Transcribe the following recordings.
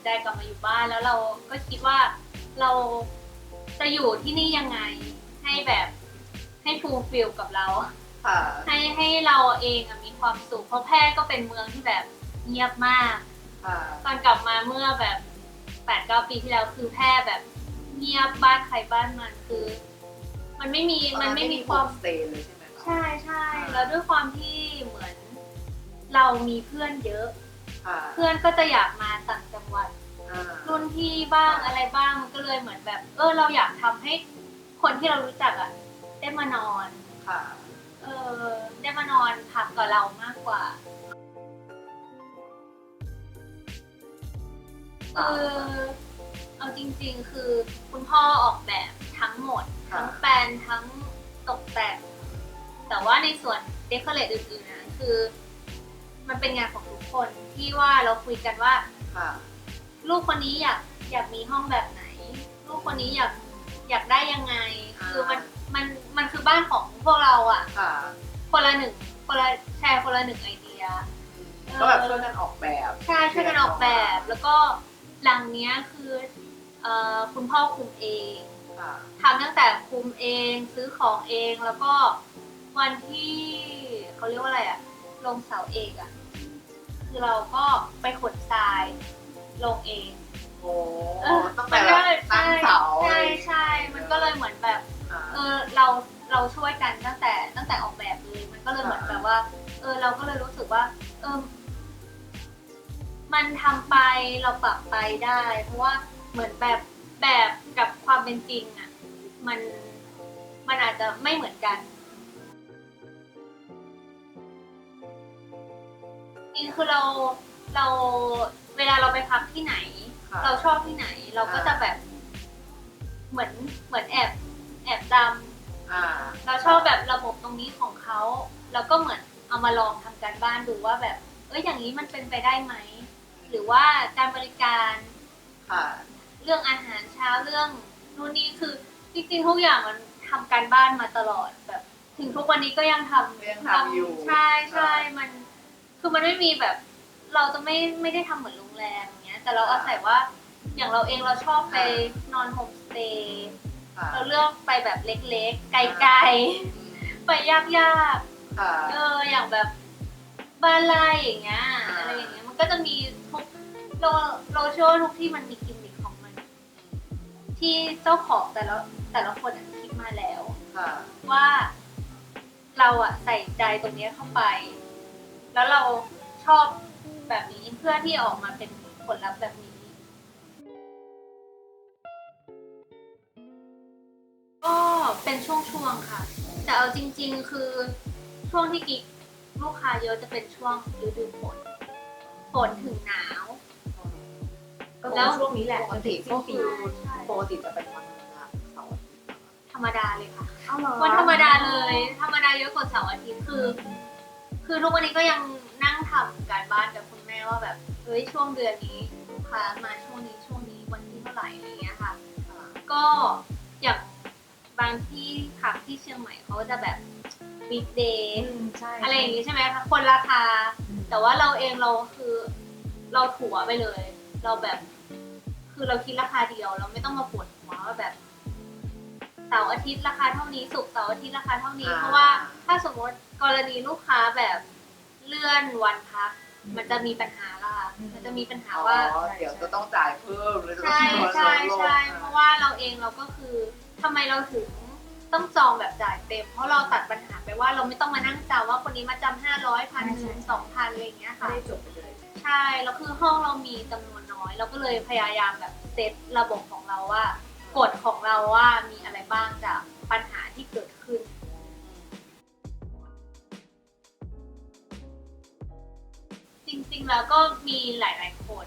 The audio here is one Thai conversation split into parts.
ใจกลับมาอยู่บ้านแล้วเราก็คิดว่าเราจะอยู่ที่นี่ยังไงให้แบบให้ฟูลฟิลกับเราให้เราเองมีความสุขเพราะแพร่ก็เป็นเมืองที่แบบเงียบมากตอนกลับมาเมื่อแบบ8-9 ปีที่แล้วคือแพร่แบบเงียบบ้านใครบ้านมันคือมันไม่มีความสเตย์เลยใช่ไหมคะใช่แล้วด้วยความที่เหมือนเรามีเพื่อนเยอะเพื่อนก็จะอยากมาต่างจังหวัดรุ่นพี่บ้างอะไรบ้างมันก็เลยเหมือนแบบเราอยากทำให้คนที่เรารู้จักได้มานอนได้มานอนพักกับเรามากกว่าเอาจริงๆคือคุณพ่อออกแบบทั้งหมดทั้งแปลนทั้งตกแต่งแต่ว่าในส่วนเดคอเรทอื่นๆนะคือมันเป็นงานของทุกคนที่ว่าเราคุยกันว่าลูกคนนี้อยากมีห้องแบบไหนลูกคนนี้อยากได้ยังไงคือมันคือบ้านของพวกเราคนละหนึ่งแชร์คนละ1ไอเดียก็แบบช่วยกันออกแบบใช่ช่วยกันออกแบบแล้วก็หลังเนี้ยคือคุณพ่อคุมเองทำตั้งแต่คุมเองซื้อของเองแล้วก็วันที่เขาเรียกว่าอะไรลงเสาเอกคือเราก็ไปขนทรายลงเองต้องแต่ตั้งเสาใช่มันก็เลยเหมือนแบบเราช่วยกันตั้งแต่ออกแบบเลยมันก็เลยเหมือนแบบว่าเราก็เลยรู้สึกว่ามันทำไปเราปรับไปได้เพราะว่าเหมือนแบบกับความเป็นจริงมันอาจจะไม่เหมือนกันจริงคือเราเวลาเราไปพักที่ไหนเราชอบที่ไหนเราก็จะแบบเหมือนแอบจำเราชอบแบบระบบตรงนี้ของเขาแล้วก็เหมือนเอามาลองทำการบ้านดูว่าแบบอย่างนี้มันเป็นไปได้ไหมหรือว่าการบริการเรื่องอาหารเช้าเรื่องนู่นนี่คือจริงๆทุกอย่างมันทำการบ้านมาตลอดแบบถึงทุกวันนี้ก็ยังทำอยู่ใช่มันคือมันไม่มีแบบเราจะไม่ได้ทำเหมือนโรงแรมอย่างเงี้ยแต่เราอาศัยว่าอย่างเราเองเราชอบไปนอนโฮมสเตย์เราเลือกไปแบบเล็กๆไกลๆไปยากๆอย่างแบบบ้านไร่อย่างเงี้ยอะไรอย่างเงี้ยมันก็จะมีทุกเราเชื่อว่าทุกที่มันมีกิมมิคของมันที่เจ้าของแต่ละคนคิดมาแล้วว่าเราใส่ใจตรงนี้เข้าไปแล้วเราชอบแบบนี้เพื่อที่ออกมาเป็นผลลัพธ์แบบนี้ก็เป็นช่วงๆค่ะแต่เอาจริงๆคือช่วงที่กิ๊กลูกค้าเยอะจะเป็นช่วงฤดูฝนถึงหนาวแล้วช่วงนี้แหละปกติก็คือปกติจะเป็นวันธรรมดาเลยค่ะวันธรรมดาเลยธรรมดาเยอะกว่าเสาร์อาทิตย์คือทุกวันนี้ก็ยังนั่งทำการบ้านกับคุณแม่ว่าแบบช่วงเดือนนี้ลูกค้ามาช่วงนี้วันที่เท่าไหร่อะไรเงี้ยค่ะก็อย่างบางที่พักที่เชียงใหม่เขาจะแบบวีคเดย์อะไรอย่างงี้ใช่ไหมคะคนราคาแต่ว่าเราเองเราคือเราถัวไปเลยเราแบบคือเราคิดราคาเดียวเราไม่ต้องมาปวดหัวว่าแบบเสาร์อาทิตย์ราคาเท่านี้ศุกร์เสาร์อาทิตย์ราคาเท่านี้เพราะว่าถ้าสมมติกรณีลูกค้าแบบเลื่อนวันพักมันจะมีปัญหาละมันจะมีปัญหาว่าเดี๋ยวจะต้องจ่ายเพิ่มเลยใช่เพราะว่าเราเองเราก็คือทำไมเราถึงต้องจองแบบจ่ายเต็มเพราะเราตัดปัญหาไปว่าเราไม่ต้องมานั่งจำว่าคนนี้มาจำ500 1,000 2,000อะไรอย่างเงี้ยค่ะได้จบไปเลยใช่แล้วคือห้องเรามีจำนวนน้อยเราก็เลยพยายามแบบเซตระบบของเราว่ากฎของเราว่ามีอะไรบ้างจากปัญหาที่เกิดขึ้นจริงๆแล้วก็มีหลายๆคน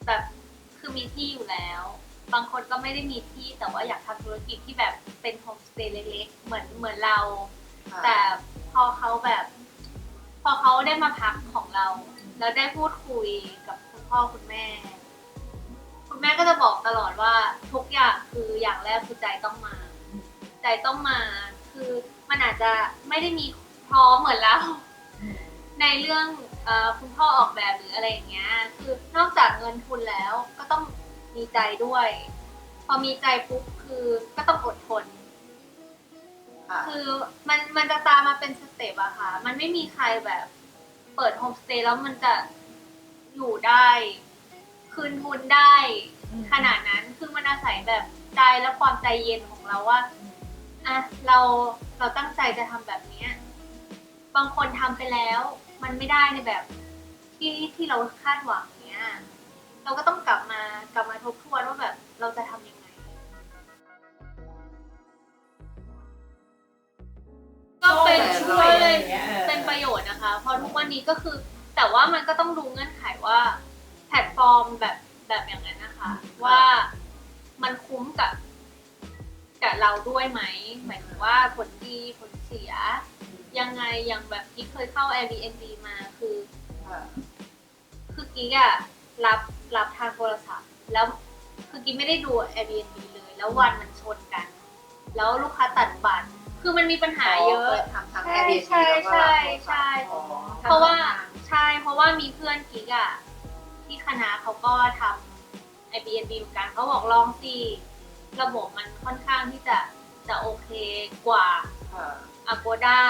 แบบคือมีที่อยู่แล้วบางคนก็ไม่ได้มีที่แต่ว่าอยากทำธุรกิจที่แบบเป็นโฮมสเตย์เล็กๆเหมือนเราแต่พอเขาได้มาพักของเราแล้วได้พูดคุยกับคุณพ่อคุณแม่ก็จะบอกตลอดว่าทุกอย่างคืออย่างแรกคือใจต้องมาคือมันอาจจะไม่ได้มีพร้อมเหมือนเราในเรื่อง คุณพ่อออกแบบหรืออะไรอย่างเงี้ยคือนอกจากเงินทุนแล้วก็ต้องมีใจด้วย พอมีใจปุ๊บคือก็ต้องอดทน คือมันจะตามมาเป็นสเต็ปอะค่ะมันไม่มีใครแบบเปิดโฮมสเตย์แล้วมันจะอยู่ได้คืนทุนได้ขนาดนั้นคือมันอาศัยแบบใจและความใจเย็นของเราว่าอ่ะเราตั้งใจจะทำแบบนี้บางคนทำไปแล้วมันไม่ได้ในแบบที่เราคาดหวังเนี้ยเราก็ต้องกลับมาทบทวนว่าแบบเราจะทำยังไงก็เป็นช่วยเป็นประโยชน์นะคะเพราะทุกวันนี้ก็คือแต่ว่ามันก็ต้องดูเงื่อนไขว่าแพลตฟอร์มแบบอย่างนั้นนะคะว่ามันคุ้มกับเราด้วยไหมหมายถึงว่าผลดีผลเสียยังไงอย่างแบบกิ๊กเคยเข้า Airbnb มาคือกิ๊กอะรับทางโทรศัพท์แล้วคือกิ๊กไม่ได้ดู Airbnb เลยแล้ววันมันชนกันแล้วลูกค้าตัดบัตรคือมันมีปัญหาเยอะใช่ใช่ใช่ใช่เพราะว่ามีเพื่อนกิ๊กอะที่คณะเขาก็ทำ Airbnb เหมือนกันเขาบอกลองสิระบบมันค่อนข้างที่จะโอเคกว่า Agoda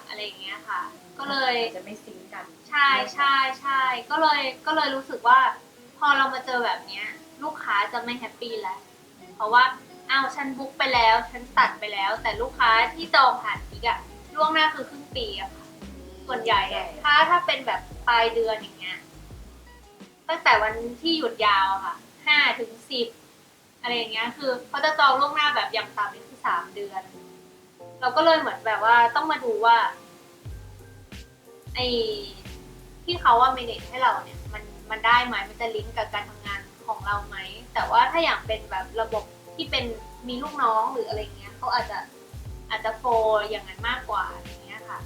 อะไรอย่างเงี้ยค่ะก็เลยจะไม่ซิงกันใช่ใช่ใช่ก็เลยรู้สึกว่าพอเรามาเจอแบบเนี้ยลูกค้าจะไม่แฮปปี้แล้วเพราะว่าอ้าวฉันบุ๊กไปแล้วฉันตัดไปแล้วแต่ลูกค้าที่จองผ่านกิ๊กอะล่วงหน้าคือครึ่งปีอะค่ะส่วนใหญ่อะถ้าเป็นแบบปลายเดือนอย่างเงี้ยตั้งแต่วันที่หยุดยาวค่ะ5 ถึง 10อะไรอย่างเงี้ยคือเขาจะจองล่วงหน้าแบบอย่างต่ำนี่คือ3 เดือนเราก็เลยเหมือนแบบว่าต้องมาดูว่าไอ้ที่เขาว่าเมเนจให้เราเนี่ยมันได้ไหมมันจะลิงก์กับการทำงานของเราไหมแต่ว่าถ้าอย่างเป็นแบบระบบที่เป็นมีลูกน้องหรืออะไรเงี้ยเขาอาจจะโฟร์อย่างนั้นมากกว่าอย่างเงี้ยค่ะ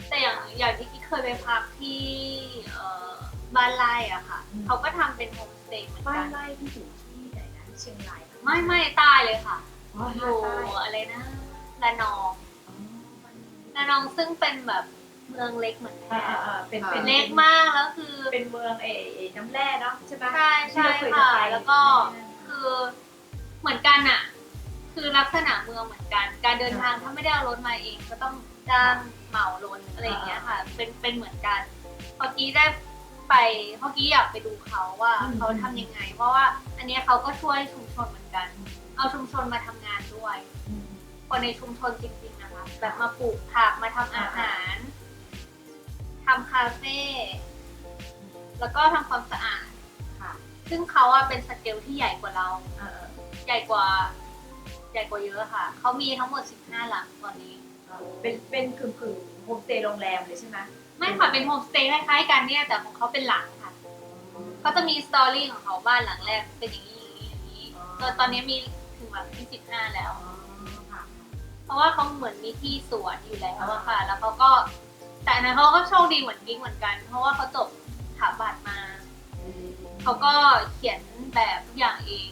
แต่อย่างที่กิ๊กเคยไปพักที่บ้านไร่อะค่ะเขาก็ทำเป็นโฮมสเตย์เหมือนกันบ้านไร่ที่อยู่ที่ไหนนะเชียงรายไม่ใต้เลยค่ะอยู่อะไรนะระนองซึ่งเป็นแบบเมืองเล็กเหมือนแพร่เป็นเล็กมากแล้วคือเป็นเมืองน้ำแร่เนาะใช่ไหมใช่ค่ะแล้วก็คือเหมือนกันอะคือลักษณะเมืองเหมือนกันการเดินทางถ้าไม่ได้เอารถมาเองก็ต้องจ้างเหมารถอะไรอย่างเงี้ยค่ะเป็นเหมือนกันพอกี้ได้ไปพอกี้อยากไปดูเขาว่าเขาทำยังไงเพราะว่าอันนี้เขาก็ช่วยชุมชนเหมือนกันเอาชุมชนมาทำงานด้วยคนในชุมชนจริงๆนะคะแบบมาปลูกผักมาทำอาหารทำคาเฟ่แล้วก็ทำความสะอาดซึ่งเขาเป็นสเกลที่ใหญ่กว่าเราใหญ่กว่าเยอะค่ะเขามีทั้งหมด15 หลังตอนนี้เป็นกึ่งโฮมสเตย์โรงแรมเลยใช่ไหมไม่ค่ะเป็นโฮมสเตย์คล้ายๆกันเนี่ยแต่ของเขาเป็นหลังค่ะเขาจะมีสตอรี่ของเขาบ้านหลังแรกเป็นอย่างนี้ตอนนี้มีถึงหลังที่15แล้วเพราะว่าเขาเหมือนมีที่สวนอยู่แล้วอะค่ะแล้วเขาก็แต่นั้นเขาก็โชคดีเหมือนกิ๊กเหมือนกันเพราะว่าเขาจบสถาบันมาเขาก็เขียนแบบทุกอย่างเอง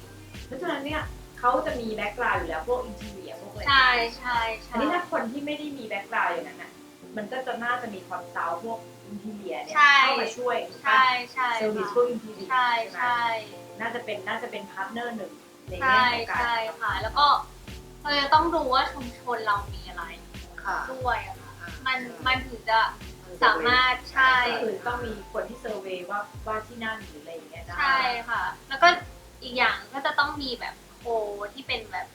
เพราะฉะนั้นเนี่ยเขาจะมีแบ็กกราวด์อยู่แล้วพวกอินทีเรียพวกอะไรใช่อันนี้ถ้าคนที่ไม่ได้มีแบ็กกราวด์อย่างนั้นน่ะมันก็จะน่าจะมีความซาวพวกอินทีเรียเนี่ยเข้ามาช่วยใช่เซอร์วิสพวกอินทีเรียใช่ใช่น่าจะเป็นพาร์ทเนอร์หนึ่งในแง่ของการใช่ค่ะแล้วก็เราจะต้องดูว่าชุมชนเรามีอะไรด้วยอะค่ะมันถึงจะสามารถใช่คือต้องมีคนที่เซอร์เวย์ว่าที่นั่นหรืออะไรอย่างเงี้ยใช่ค่ะแล้วก็อีกอย่างก็จะต้องมีแบบโคที่เป็นแบบ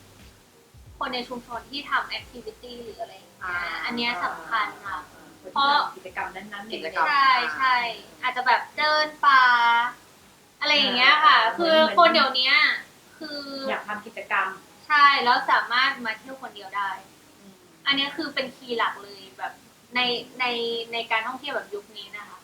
คนในชุมชนที่ทำแอคทิวิตี้หรืออะไรอย่างเงี้ยอันนี้สำคัญค่ะเพราะกิจกรรมนั้นๆใช่อาจจะแบบเดินป่าอะไรอย่างเงี้ยค่ะคือคนเดี๋ยวนี้คืออยากทำกิจกรรมใช่แล้วสามารถมาเที่ยวคนเดียวได้อันนี้คือเป็นคีย์หลักเลยแบบในการท่องเที่ยวแบบยุคนี้นะคะ